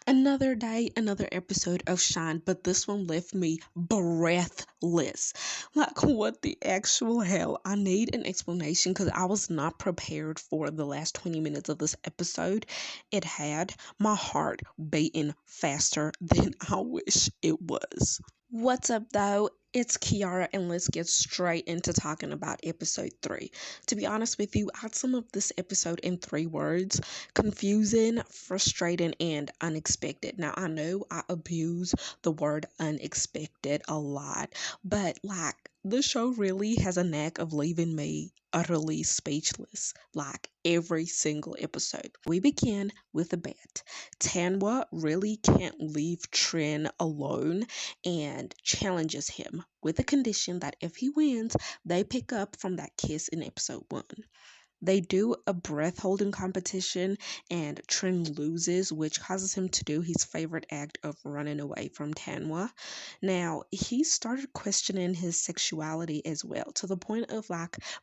Another day, another episode of Shine, but this one left me breathless. Like, what the actual hell? I need an explanation because I was not prepared for the last 20 minutes of this episode. It had my heart beating faster than I wish it was. What's up, though? It's Kiara, and let's get straight into talking about episode 3. To be honest with you, I'd sum up this episode in 3 words: confusing, frustrating, and unexpected. Now, I know I abuse the word unexpected a lot, but the show really has a knack of leaving me utterly speechless, like every single episode. We begin with a bet. Tanwa really can't leave Trin alone and challenges him with the condition that if he wins, they pick up from that kiss in episode 1. They do a breath holding competition, and Trin loses, which causes him to do his favorite act of running away from Tanwa. Now, he started questioning his sexuality as well, to the point of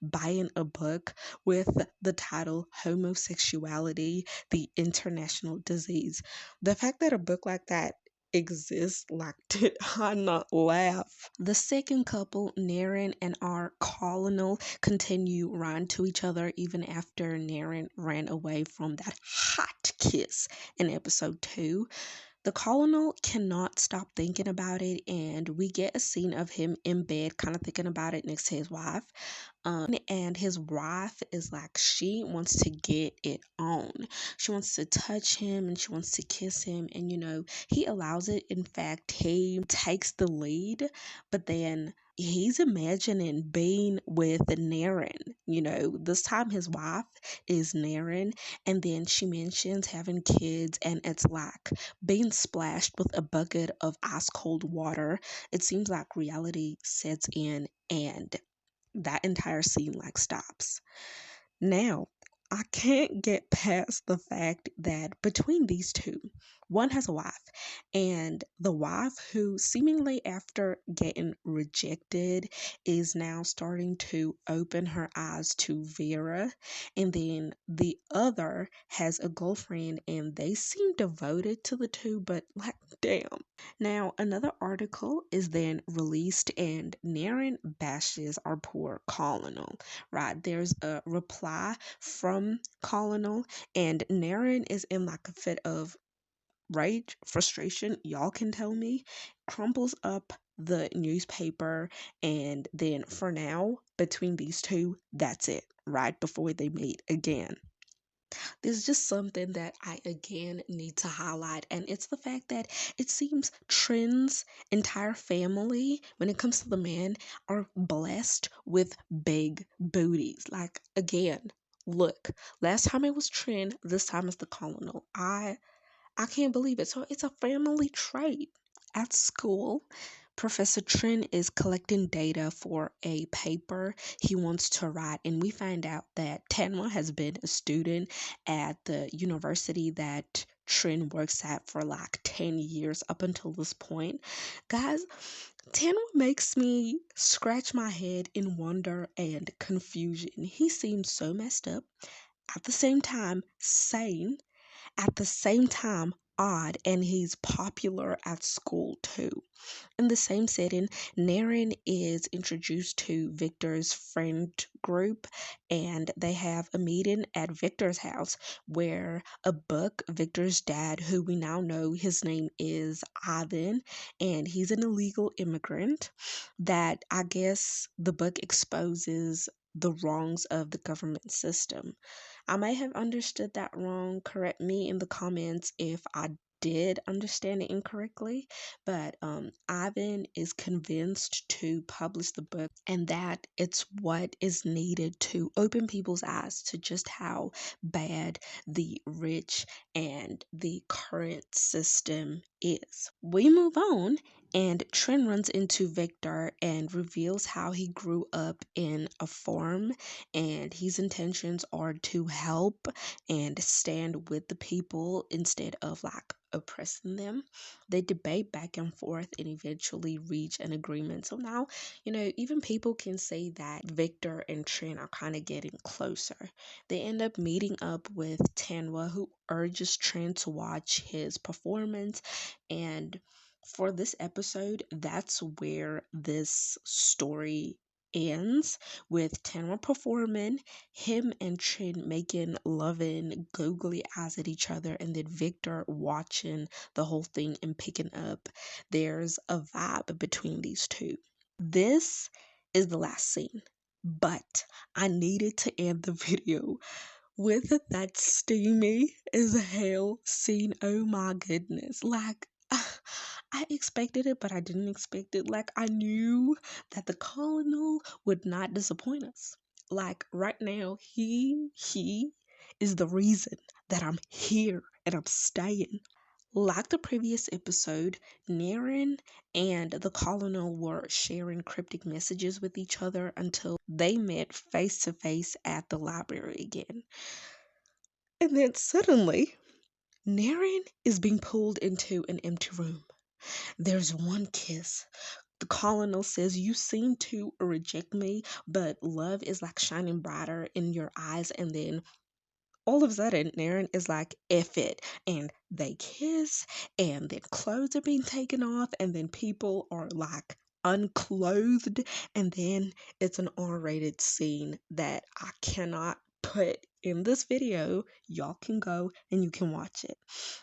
buying a book with the title Homosexuality, the International Disease. The fact that a book like that exists, did I not laugh? The second couple, Naran and our colonel, continue run to each other even after Naran ran away from that hot kiss in episode 2. The colonel cannot stop thinking about it, and we get a scene of him in bed kind of thinking about it next to his wife. And his wife is like, she wants to get it on. She wants to touch him and she wants to kiss him, and he allows it. In fact, he takes the lead, but then he's imagining being with Naran. This time his wife is Naran, and then she mentions having kids, and it's like being splashed with a bucket of ice cold water. It seems like reality sets in, and that entire scene stops. Now, I can't get past the fact that between these two, one has a wife, and the wife who seemingly after getting rejected is now starting to open her eyes to Veera, and then the other has a girlfriend and they seem devoted to the two, but damn. Now, another article is then released, and Naran bashes our poor colonel, right? There's a reply from colonel, and Naran is in a fit of rage, frustration, y'all can tell me, crumples up the newspaper, and then for now, between these two, that's it, right before they meet again. There's just something that I again need to highlight, and it's the fact that it seems Trin's entire family, when it comes to the men, are blessed with big booties. Again, look, last time it was Trin, this time it's the colonel. I can't believe it. So it's a family trait. At school, Professor Trin is collecting data for a paper he wants to write, and we find out that Tanwa has been a student at the university that Trin works at for 10 years up until this point. Guys, Tanwa makes me scratch my head in wonder and confusion. He seems so messed up, at the same time sane, at the same time odd, and he's popular at school too. In the same setting, Naran is introduced to Victor's friend group, and they have a meeting at Victor's house where a book, Victor's dad, who we now know his name is Ivan, and he's an illegal immigrant, that I guess the book exposes the wrongs of the government system. I may have understood that wrong. Correct me in the comments if I did understand it incorrectly, but Ivan is convinced to publish the book, and that it's what is needed to open people's eyes to just how bad the rich and the current system is. We move on, and Trin runs into Victor and reveals how he grew up in a farm, and his intentions are to help and stand with the people instead of like oppressing them. They debate back and forth and eventually reach an agreement. So now, even people can say that Victor and Trin are kind of getting closer. They end up meeting up with Tanwa, who urges Trin to watch his performance. And for this episode, that's where this story ends, with Tanwa performing, him and Trin making loving googly eyes at each other, and then Victor watching the whole thing and picking up. There's a vibe between these two. This is the last scene, but I needed to end the video with that steamy as hell scene. Oh my goodness. Like, I expected it, but I didn't expect it. Like, I knew that the colonel would not disappoint us. Like, right now, he is the reason that I'm here and I'm staying. Like the previous episode, Naran and the colonel were sharing cryptic messages with each other until they met face to face at the library again. And then suddenly, Naran is being pulled into an empty room. There's one kiss. The colonel says, "You seem to reject me, but love is like shining brighter in your eyes." And then all of a sudden, Naran is like, "F it." And they kiss, and then clothes are being taken off, and then people are like unclothed. And then it's an R-rated scene that I cannot put in this video. Y'all can go and you can watch it.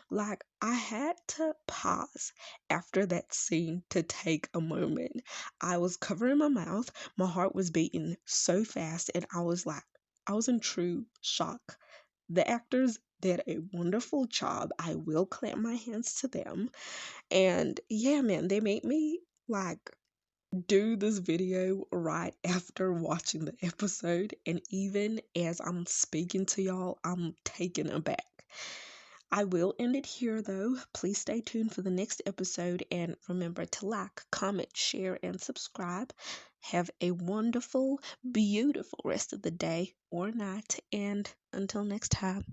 Like, I had to pause after that scene to take a moment. I was covering my mouth, my heart was beating so fast, and I was in true shock. The actors did a wonderful job. I will clap my hands to them. And yeah, man, they made me like do this video right after watching the episode. And even as I'm speaking to y'all, I'm taken aback. I will end it here though. Please stay tuned for the next episode, and remember to like, comment, share, and subscribe. Have a wonderful, beautiful rest of the day or night, and until next time.